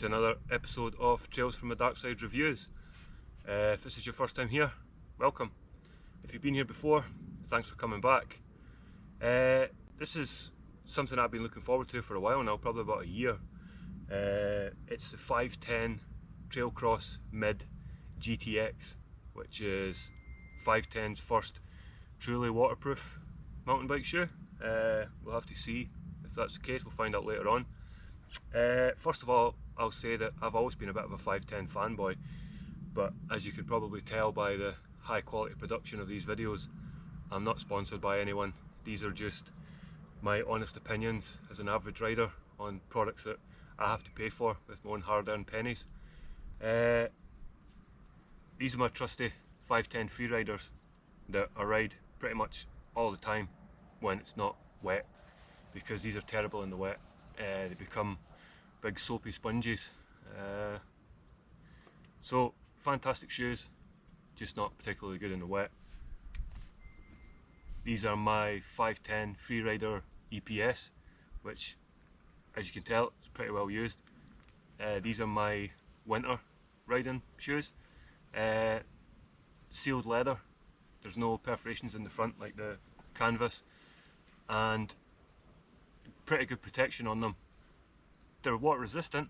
to another episode of Trails from the Dark Side Reviews. If this is your first time here, welcome. If you've been here before, thanks for coming back. This is something I've been looking forward to for a while now, probably about a year. It's the 510 Trailcross Mid GTX, which is 510's first truly waterproof mountain bike shoe. We'll have to see if that's the case, we'll find out later on. First of all, I'll say that I've always been a bit of a 510 fanboy, but as you can probably tell by the high quality production of these videos, I'm not sponsored by anyone. These are just my honest opinions as an average rider on products that I have to pay for with my own hard-earned pennies. These are my trusty 510 freeriders that I ride pretty much all the time when it's not wet, because these are terrible in the wet. They become big soapy sponges. So fantastic shoes, just not particularly good in the wet. These are my 510 Freerider EPS, which, as you can tell, is pretty well used. These are my winter riding shoes. Sealed leather, there's no perforations in the front like the canvas, and pretty good protection on them. They're water resistant,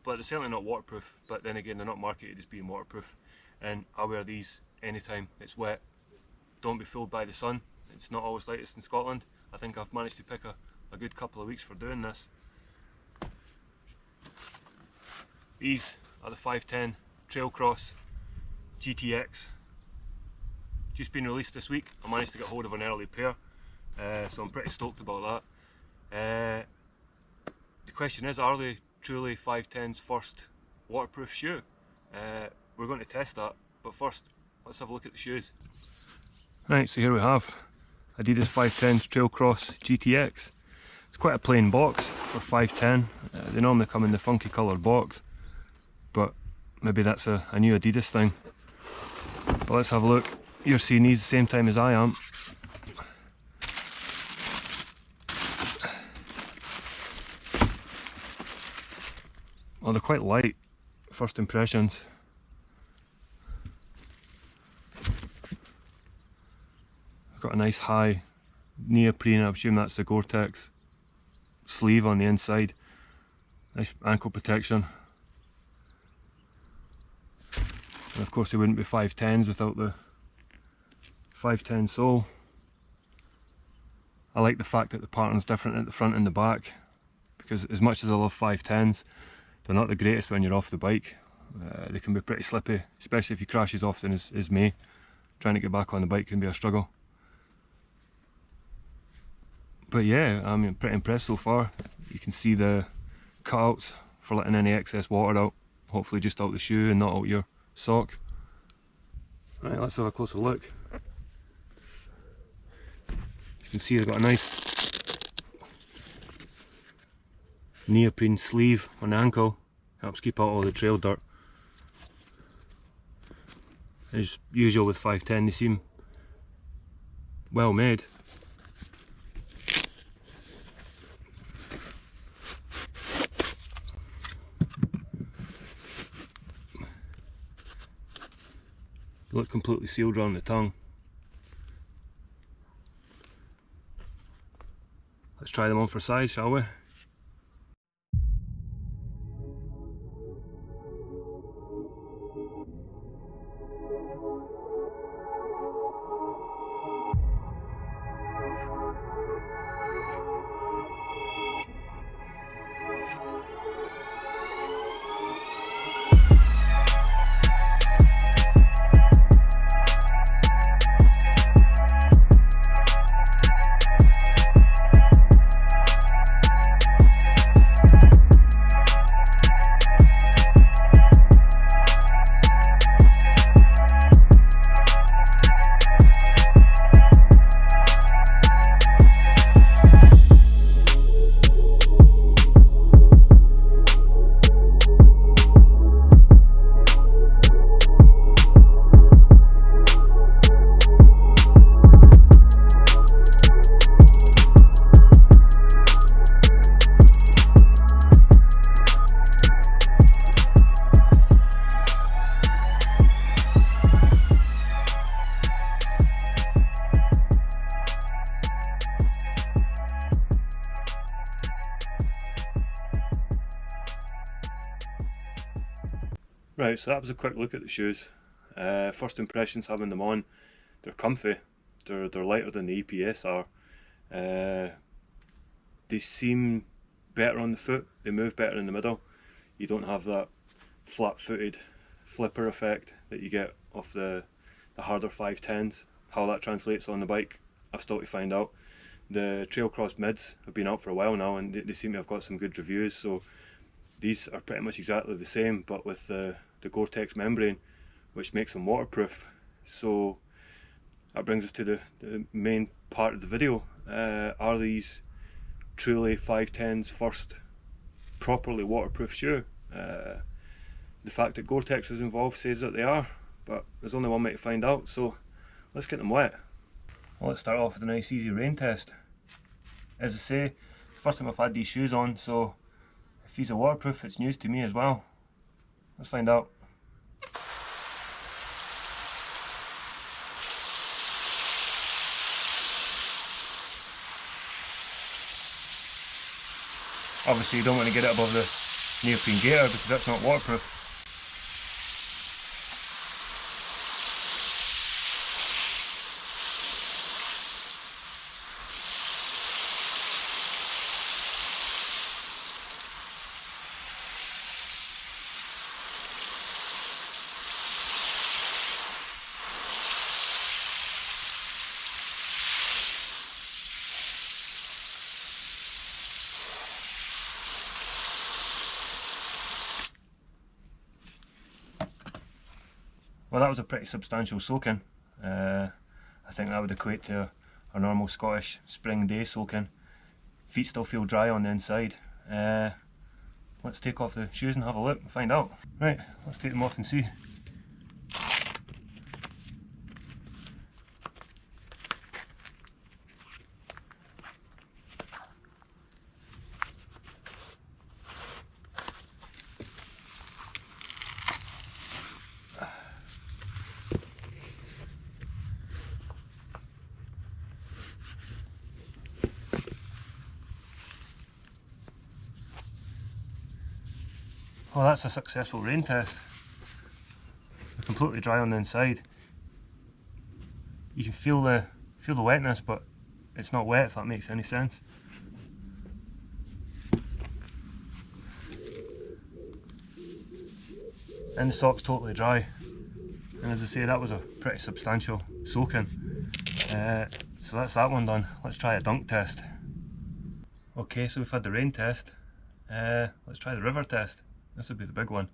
but they're certainly not waterproof, but then again they're not marketed as being waterproof, and I wear these anytime it's wet. Don't be fooled by the sun, it's not always like this in Scotland. I think I've managed to pick a good couple of weeks for doing this. These are the 510 Trailcross GTX. Just been released this week. I managed to get hold of an early pair, so I'm pretty stoked about that. The question is, are they truly 510's first waterproof shoe? We're going to test that, but first let's have a look at the shoes. Right, so here we have Adidas 510's Trailcross GTX. It's quite a plain box for 510. They normally come in the funky coloured box, but maybe that's a new Adidas thing. But let's have a look. You're seeing these the same time as I am. Well, they're quite light, first impressions. I've got a nice high neoprene, I assume that's the Gore Tex sleeve on the inside. Nice ankle protection. And of course they wouldn't be 510s without the 510 sole. I like the fact that the pattern's different at the front and the back, because as much as I love 510s, they're not the greatest when you're off the bike. They can be pretty slippy, especially if you crash as often as me. Trying to get back on the bike can be a struggle. But yeah, I'm pretty impressed so far. You can see the cutouts for letting any excess water out, hopefully just out the shoe and not out your sock. Right, let's have a closer look. You can see they've got a nice neoprene sleeve on the ankle, helps keep out all the trail dirt. As usual with 510, they seem well made. They look completely sealed around the tongue. Let's try them on for size, shall we? Right, so that was a quick look at the shoes. First impressions having them on, they're comfy, they're lighter than the EPS are. They seem better on the foot, they move better in the middle. You don't have that flat-footed flipper effect that you get off the harder 510s. How that translates on the bike, I've still to find out. The Trailcross Mids have been out for a while now and they seem to have got some good reviews, so these are pretty much exactly the same, but with the Gore Tex membrane, which makes them waterproof. So that brings us to the main part of the video. Are these truly 510's first properly waterproof shoe? The fact that Gore Tex is involved says that they are, but there's only one way to find out, so let's get them wet. Well, let's start off with a nice easy rain test. As I say, first time I've had these shoes on, so if these are waterproof, it's news to me as well. Let's find out. Obviously you don't want to get it above the neoprene gaiter because that's not waterproof. Well, that was a pretty substantial soaking. I think that would equate to a normal Scottish spring day soaking. Feet still feel dry on the inside. Let's take off the shoes and have a look and find out. Right, let's take them off and see. Well, that's a successful rain test. They're completely dry on the inside. You can feel the wetness, but it's not wet, if that makes any sense. And the sock's totally dry. And as I say, that was a pretty substantial soaking. So that's that one done. Let's try a dunk test. Okay, so we've had the rain test. Let's try the river test. This would be the big one.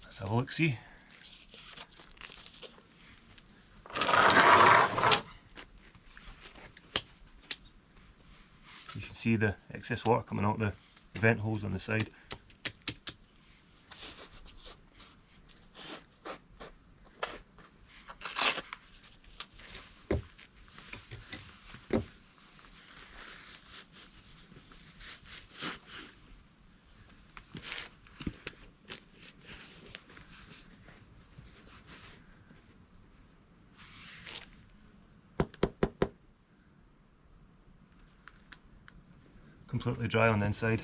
Let's have a look, see. You can see the excess water coming out the vent holes on the side. Completely dry on the inside.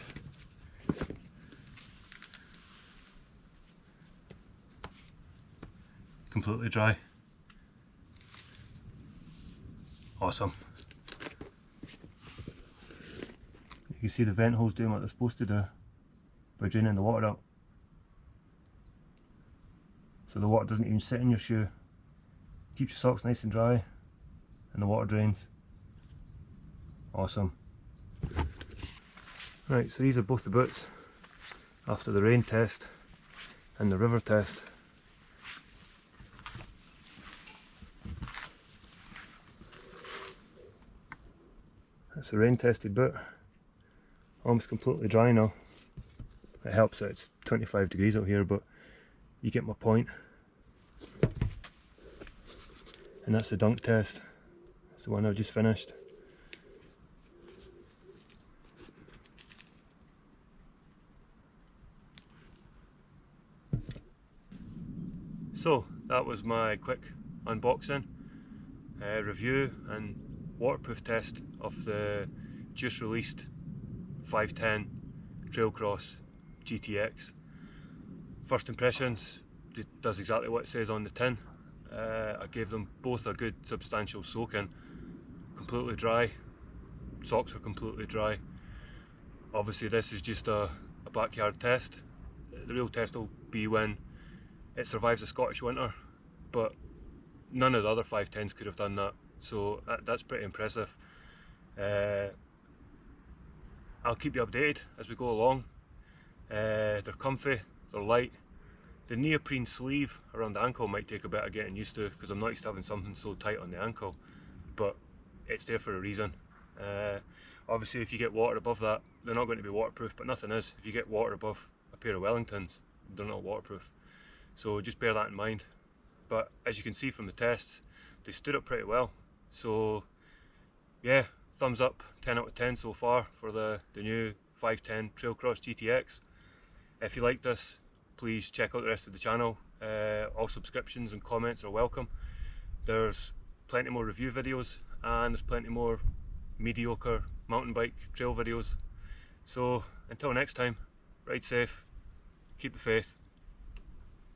Completely dry. Awesome. You can see the vent holes doing what they're supposed to do by draining the water out. So the water doesn't even sit in your shoe. Keeps your socks nice and dry and the water drains. Awesome. Right, so these are both the boots after the rain test and the river test. That's a rain tested boot. almost completely dry now. It helps that it's 25 degrees out here, but you get my point. And that's the dunk test. That's the one I've just finished. So that was my quick unboxing, review and waterproof test of the just released 510 Trailcross GTX. First impressions, it does exactly what it says on the tin. I gave them both a good substantial soaking. Completely dry, socks are completely dry. Obviously this is just a backyard test. The real test will be when it survives the Scottish winter, but none of the other 510s could have done that, so that's pretty impressive. I'll keep you updated as we go along. They're comfy, they're light. The neoprene sleeve around the ankle might take a bit of getting used to, because I'm not used to having something so tight on the ankle, but it's there for a reason. Obviously if you get water above that, they're not going to be waterproof, but nothing is. If you get water above a pair of Wellingtons, they're not waterproof. So just bear that in mind. But as you can see from the tests, they stood up pretty well. So yeah, thumbs up, 10 out of 10 so far for the new 510 Trailcross GTX. If you like this, please check out the rest of the channel. All subscriptions and comments are welcome. There's plenty more review videos, and there's plenty more mediocre mountain bike trail videos. So until next time, ride safe, keep the faith.